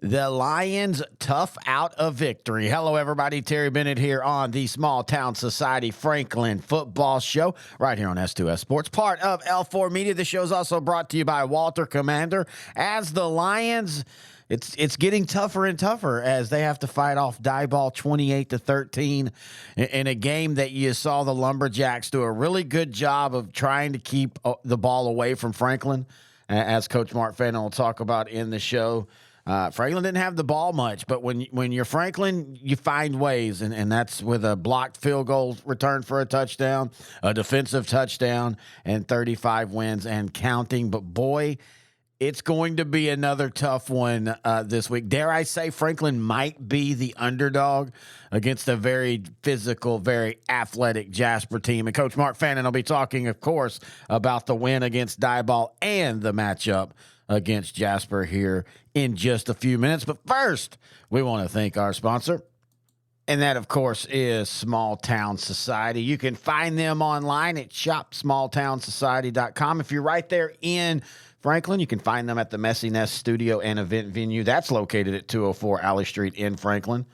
The Lions tough out of victory. Hello, everybody. Terry Bennett here on the Small Town Society Franklin Football Show, right here on S2S Sports, part of L4 Media. The show is also brought to you by Walter Commander. As the Lions, it's getting tougher and tougher as they have to fight off Diboll 28-13 in a game that you saw the Lumberjacks do a really good job of trying to keep the ball away from Franklin, as Coach Mark Fannin will talk about in the show. Franklin didn't have the ball much, but when you're Franklin, you find ways, and that's with a blocked field goal return for a touchdown, a defensive touchdown, and 35 wins and counting. But, boy, it's going to be another tough one this week. Dare I say Franklin might be the underdog against a very physical, very athletic Jasper team. And Coach Mark Fannin will be talking, of course, about the win against Diboll and the matchup against Jasper here in just a few minutes. But first, we want to thank our sponsor, and that, of course, is Small Town Society. You can find them online at shopsmalltownsociety.com. If you're right there in Franklin, you can find them at the Messy Nest Studio and Event Venue. That's located at 204 Alley Street in Franklin.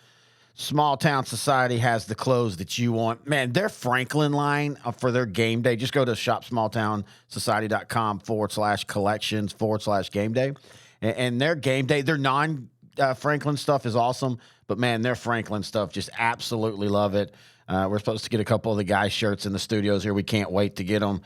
Small Town Society has the clothes that you want. Man, their Franklin line for their game day, just go to shopsmalltownsociety.com/collections/game day. And their game day, their non-Franklin stuff is awesome. But, man, their Franklin stuff, just absolutely love it. We're supposed to get a couple of the guys' shirts in the studios here. We can't wait to get them.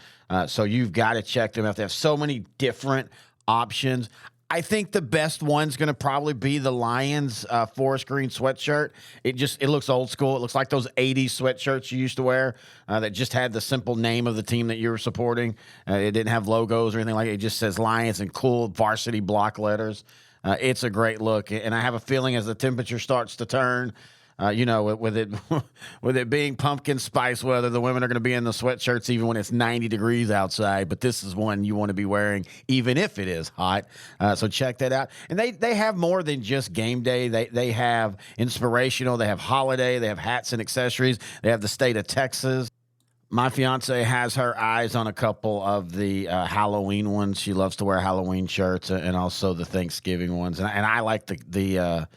So you've got to check them out. They have so many different options. I think the best one's going to probably be the Lions forest green sweatshirt. It looks old school. It looks like those 80s sweatshirts you used to wear that just had the simple name of the team that you were supporting. It didn't have logos or anything like it. It just says Lions in cool varsity block letters. It's a great look, and I have a feeling as the temperature starts to turn, with it being pumpkin spice weather, the women are going to be in the sweatshirts even when it's 90 degrees outside. But this is one you want to be wearing even if it is hot. So check that out. And they have more than just game day. They have inspirational. They have holiday. They have hats and accessories. They have the state of Texas. My fiance has her eyes on a couple of the Halloween ones. She loves to wear Halloween shirts and also the Thanksgiving ones. And I like the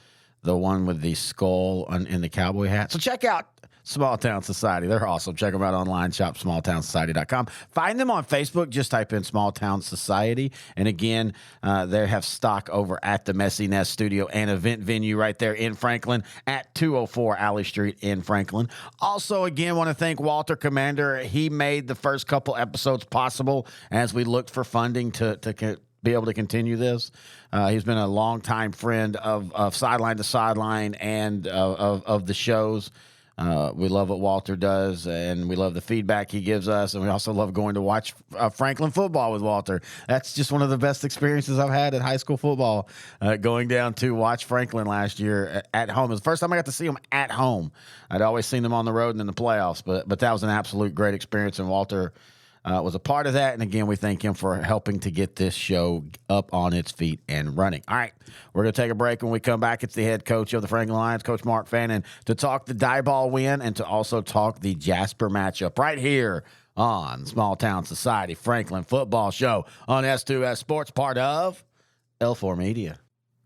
one with the skull in the cowboy hat. So check out Small Town Society. They're awesome. Check them out online, shopsmalltownsociety.com. Find them on Facebook. Just type in Small Town Society. And again, they have stock over at the Messy Nest Studio and Event Venue right there in Franklin at 204 Alley Street in Franklin. Also, again, want to thank Walter Commander. He made the first couple episodes possible as we looked for funding to be able to continue this. He's been a longtime friend of Sideline to Sideline and of the shows. We love what Walter does, and we love the feedback he gives us, and we also love going to watch Franklin football with Walter. That's just one of the best experiences I've had at high school football, going down to watch Franklin last year at home. It was the first time I got to see them at home. I'd always seen them on the road and in the playoffs, but that was an absolute great experience, and Walter was a part of that. And again, we thank him for helping to get this show up on its feet and running. All right, we're going to take a break. When we come back, it's the head coach of the Franklin Lions, Coach Mark Fannin, to talk the Diboll win and to also talk the Jasper matchup right here on Small Town Society Franklin Football Show on S2S Sports, part of L4 Media.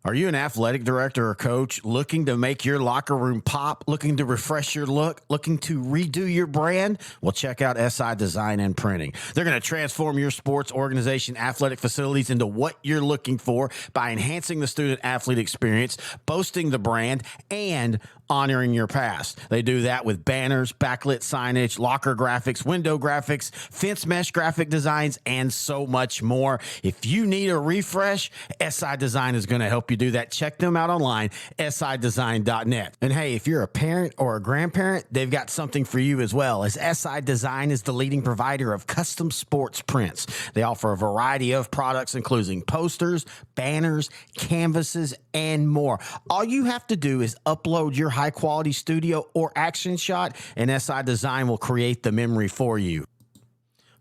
Are you an athletic director or coach looking to make your locker room pop, looking to refresh your look, looking to redo your brand? Well, check out SI Design and Printing. They're going to transform your sports organization, athletic facilities into what you're looking for by enhancing the student-athlete experience, boasting the brand, and honoring your past. They do that with banners, backlit signage, locker graphics, window graphics, fence mesh graphic designs, and so much more. If you need a refresh, SI Design is going to help you do that. Check them out online, sidesign.net. And hey, if you're a parent or a grandparent, they've got something for you as well, as SI Design is the leading provider of custom sports prints. They offer a variety of products, including posters, banners, canvases, and more. All you have to do is upload your high-quality studio or action shot, and SI Design will create the memory for you.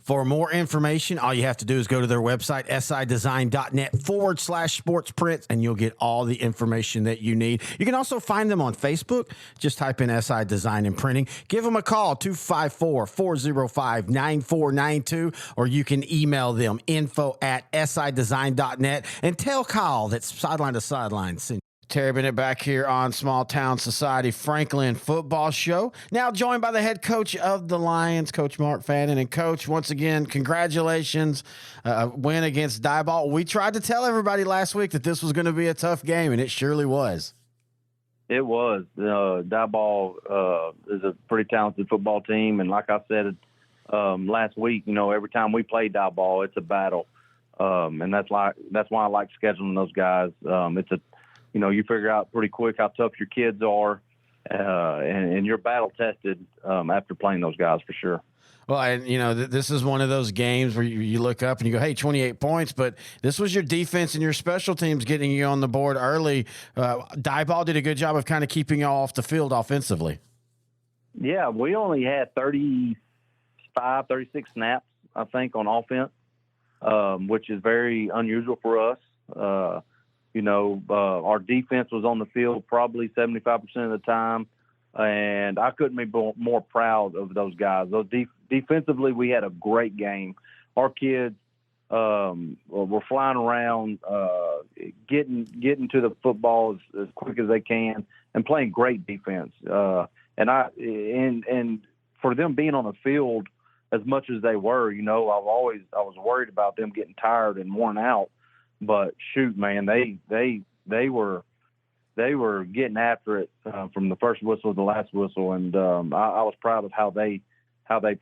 For more information, all you have to do is go to their website, sidesign.net/sports prints, and you'll get all the information that you need. You can also find them on Facebook. Just type in SI Design and Printing. Give them a call, 254-405-9492, or you can email them, info@sidesign.net, and tell Kyle that Sideline to Sideline sent Terry Bennett back here on Small Town Society Franklin Football Show. Now joined by the head coach of the Lions, Coach Mark Fannin. And Coach, once again, congratulations. Win against Diboll. We tried to tell everybody last week that this was going to be a tough game, and it surely was. It was. Diboll is a pretty talented football team, and like I said last week, every time we play Diboll, it's a battle, and that's why I like scheduling those guys. You figure out pretty quick how tough your kids are, and you're battle tested after playing those guys for sure. Well, and this is one of those games where you look up and you go, hey, 28 points, but this was your defense and your special teams getting you on the board early. Diboll did a good job of kind of keeping you off the field offensively. Yeah, we only had 35, 36 snaps, I think, on offense, which is very unusual for us. Our defense was on the field probably 75% of the time, and I couldn't be more proud of those guys. Defensively, we had a great game. Our kids were flying around, getting to the football as quick as they can, and playing great defense. And for them being on the field as much as they were, I was worried about them getting tired and worn out. But shoot, man, they were getting after it from the first whistle to the last whistle, and I was proud of how they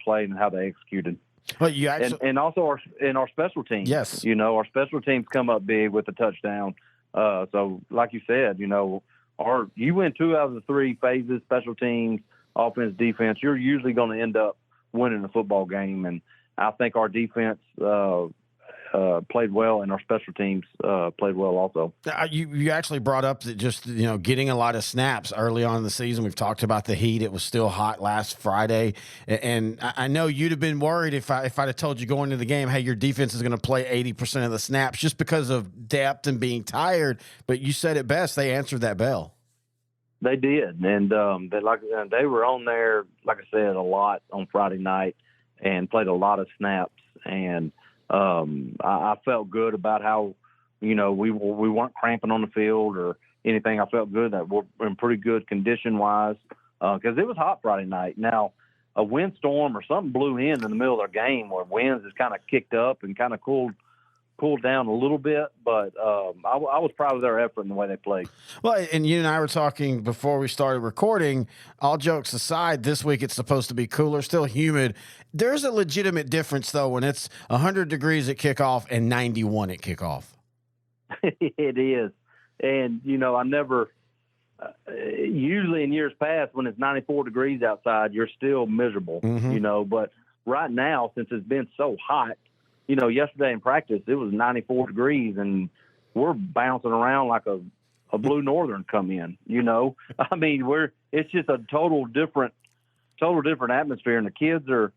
played and how they executed. Well, you actually, and also our special teams. Yes, our special teams come up big with the touchdown. So like you said, you win 2 out of the 3 phases: special teams, offense, defense. You're usually going to end up winning a football game, and I think our defense played well, and our special teams played well also. You actually brought up that just getting a lot of snaps early on in the season. We've talked about the heat; it was still hot last Friday, and I know you'd have been worried if I'd have told you going into the game, hey, your defense is going to play 80% of the snaps just because of depth and being tired. But you said it best; they answered that bell. They did, and they were on there, like I said, a lot on Friday night, and played a lot of snaps. And I felt good about how, we weren't cramping on the field or anything. I felt good that we're in pretty good condition-wise because it was hot Friday night. Now, a windstorm or something blew in the middle of their game where winds just kind of kicked up and kind of cooled down a little bit, but I was proud of their effort and the way they played. Well, and you and I were talking before we started recording. All jokes aside, this week it's supposed to be cooler, still humid. There's a legitimate difference, though, when it's 100 degrees at kickoff and 91 at kickoff. It is. And, I never usually in years past when it's 94 degrees outside, you're still miserable, but right now, since it's been so hot, yesterday in practice, it was 94 degrees, and we're bouncing around like a blue northern come in, I mean, it's just a total different atmosphere, and the kids are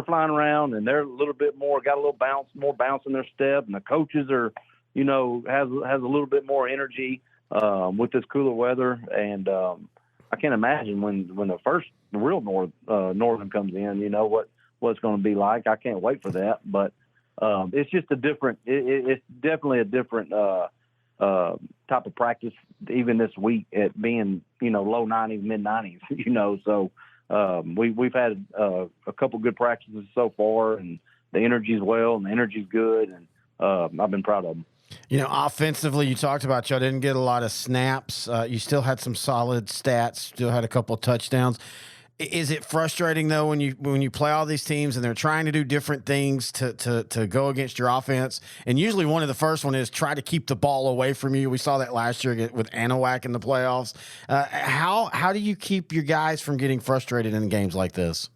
flying around, and they're a little bit more, got a little more bounce in their step, and the coaches are, has a little bit more energy with this cooler weather, and I can't imagine when the first real northern comes in, what it's going to be like. I can't wait for that, but it's just a different. It's definitely a different type of practice. Even this week, at being low 90s, mid 90s. So we've had a couple good practices so far, and the energy's well, and the energy's good, and I've been proud of them. Offensively, you talked about y'all didn't get a lot of snaps. You still had some solid stats. Still had a couple of touchdowns. Is it frustrating though when you play all these teams and they're trying to do different things to go against your offense? And usually one of the first one is try to keep the ball away from you. We saw that last year with Anahuac in the playoffs. How do you keep your guys from getting frustrated in games like this?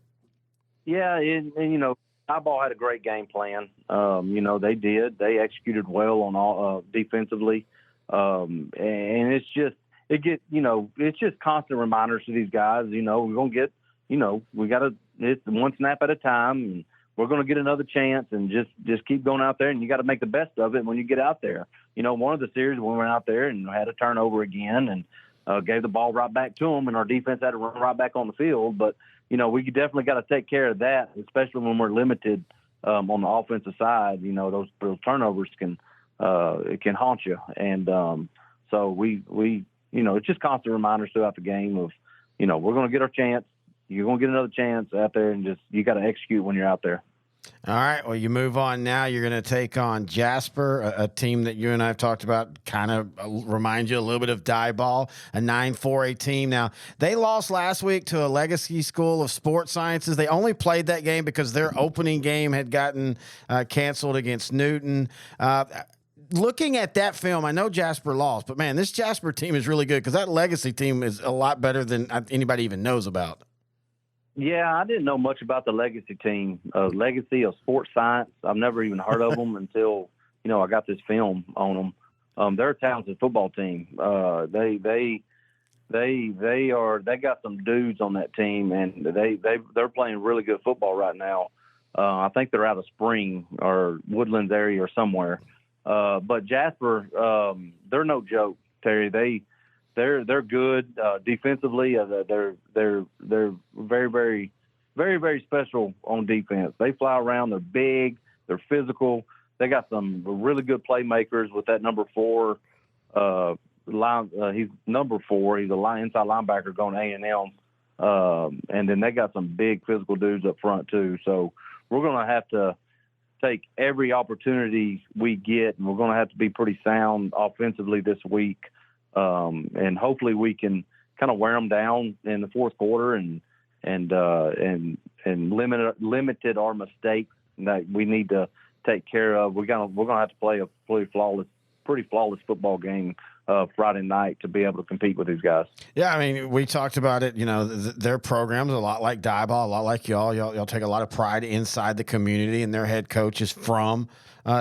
Yeah, and Diboll had a great game plan. They did. They executed well on all defensively, and it's just. It's just constant reminders to these guys. We're going to get, it's one snap at a time, and we're going to get another chance, and just keep going out there, and you got to make the best of it when you get out there. One of the series we went out there and had a turnover again, and gave the ball right back to them, and our defense had to run right back on the field. But we definitely got to take care of that, especially when we're limited on the offensive side. Those turnovers can haunt you, and So we it's just constant reminders throughout the game of, we're going to get our chance. You're going to get another chance out there, and you got to execute when you're out there. All right. Well, you move on now. You're going to take on Jasper, a team that you and I have talked about, kind of remind you a little bit of Diboll, a 9-4A team. Now, they lost last week to a Legacy School of Sports Sciences. They only played that game because their opening game had gotten canceled against Newton. Looking at that film, I know Jasper lost, but, man, this Jasper team is really good because that Legacy team is a lot better than anybody even knows about. Yeah, I didn't know much about the Legacy team. Legacy of Sports Science. I've never even heard of them until I got this film on them. They're a talented football team. They got some dudes on that team, and they're playing really good football right now. I think they're out of Spring or Woodlands area or somewhere. But Jasper, they're no joke, Terry. They're good defensively. They're very, very, very, very special on defense. They fly around. They're big. They're physical. They got some really good playmakers with that number 4 line. He's number 4. He's a inside linebacker going A&M. And then they got some big physical dudes up front too. So we're going to have to take every opportunity we get, and we're going to have to be pretty sound offensively this week. And hopefully we can kind of wear them down in the fourth quarter and limited our mistakes that we need to take care of. We're gonna have to play a pretty flawless football game Friday night to be able to compete with these guys. Yeah, I mean, we talked about it. Their program's a lot like Diboll, a lot like y'all. Y'all take a lot of pride inside the community, and their head coach is from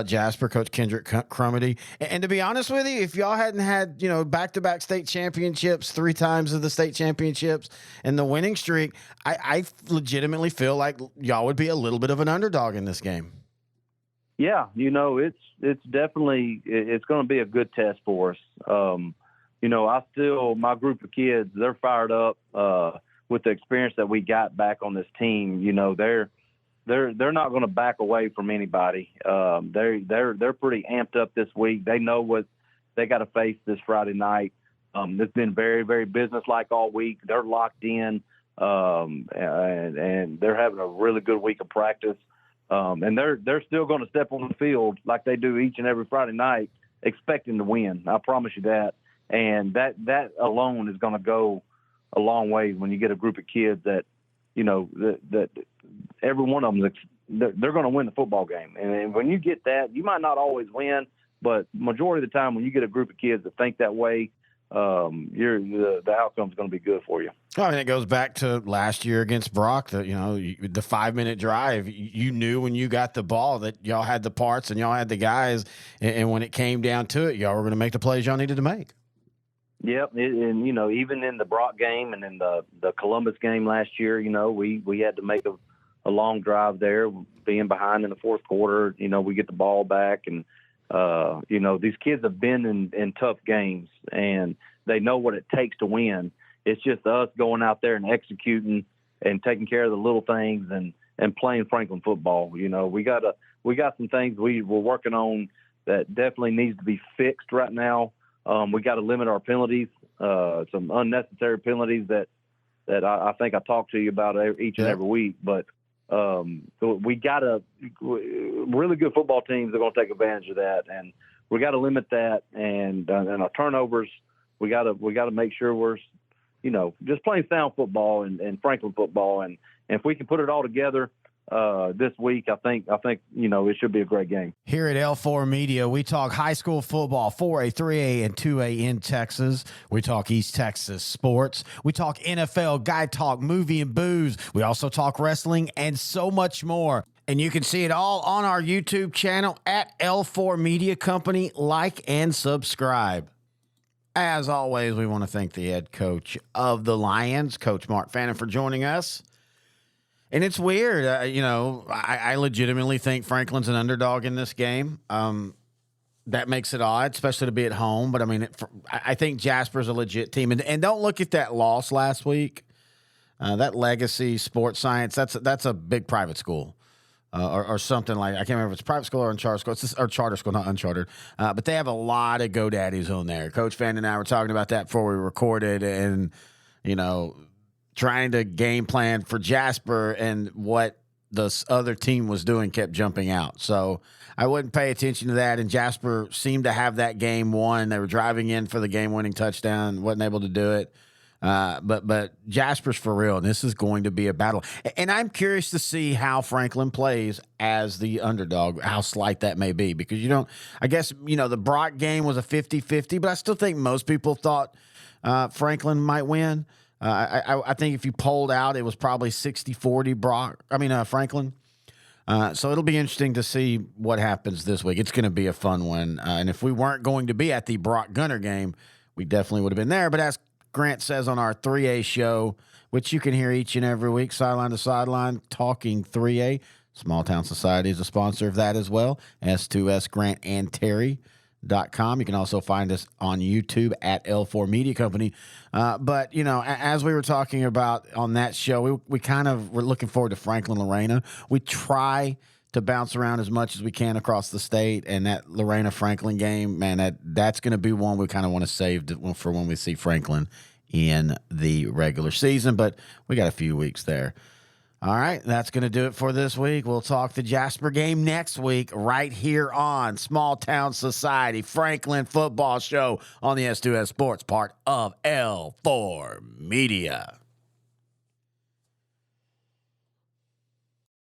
Jasper, Coach Kendrick Crumity. And to be honest with you, if y'all hadn't had back-to-back state championships, 3 times of the state championships, and the winning streak, I legitimately feel like y'all would be a little bit of an underdog in this game. Yeah, it's definitely it's going to be a good test for us. My group of kids, they're fired up with the experience that we got back on this team. They're not going to back away from anybody. They're pretty amped up this week. They know what they got to face this Friday night. It's been very, very businesslike all week. They're locked in, and they're having a really good week of practice. And they're still going to step on the field like they do each and every Friday night, expecting to win. I promise you that. And that alone is going to go a long way when you get a group of kids that, that every one of them, they're going to win the football game. And when you get that, you might not always win, but majority of the time when you get a group of kids that think that way, the outcome's going to be good for you. I mean, it goes back to last year against Brock. The 5-minute drive. You knew when you got the ball that y'all had the parts and y'all had the guys, and when it came down to it, y'all were going to make the plays y'all needed to make. Yep, and even in the Brock game and in the Columbus game last year, we had to make a long drive there, being behind in the fourth quarter. We get the ball back, and these kids have been in tough games, and they know what it takes to win. It's just us going out there and executing and taking care of the little things and playing Franklin football. We got some things we're working on that definitely needs to be fixed right now. We got to limit our penalties, some unnecessary penalties that I think I talk to you about each and every week. But we got really good football teams are going to take advantage of that, and we got to limit that. And our turnovers, we got to make sure we're just playing sound football and Franklin football. And if we can put it all together this week, I think it should be a great game. Here at L4 Media, we talk high school football, 4A, 3A, and 2A in Texas. We talk East Texas sports. We talk NFL, guy talk, movie and booze. We also talk wrestling and so much more. And you can see it all on our YouTube channel at L4 Media Company. Like and subscribe. As always, we want to thank the head coach of the Lions, Coach Mark Fannin, for joining us. And it's weird, I legitimately think Franklin's an underdog in this game. That makes it odd, especially to be at home. But, I mean, I think Jasper's a legit team. And don't look at that loss last week. That Legacy Sports Science, that's a big private school. or something like, I can't remember if it's private school or charter school. Or charter school, not unchartered. But they have a lot of GoDaddies on there. Coach Fan and I were talking about that before we recorded, and trying to game plan for Jasper, and what the other team was doing kept jumping out. So I wouldn't pay attention to that. And Jasper seemed to have that game won. They were driving in for the game-winning touchdown, wasn't able to do it. But Jasper's for real, and this is going to be a battle. And I'm curious to see how Franklin plays as the underdog, how slight that may be, because I guess, the Brock game was a 50-50, but I still think most people thought Franklin might win. I think if you polled out, it was probably 60-40 Franklin. So it'll be interesting to see what happens this week. It's going to be a fun one. And if we weren't going to be at the Brock Gunner game, we definitely would have been there. But as Grant says on our 3A show, which you can hear each and every week, Sideline to Sideline, Talking 3A, Small Town Society is a sponsor of that as well. S2S Grant and Terry.com. You can also find us on YouTube at L4 Media Company. But, as we were talking about on that show, we kind of were looking forward to Franklin Lorena. We try to bounce around as much as we can across the state, and that Lorena-Franklin game, man, that's going to be one we kind of want to save for when we see Franklin in the regular season, but we got a few weeks there. All right, that's going to do it for this week. We'll talk the Jasper game next week right here on Small Town Society Franklin Football Show on the S2S Sports, part of L4 Media.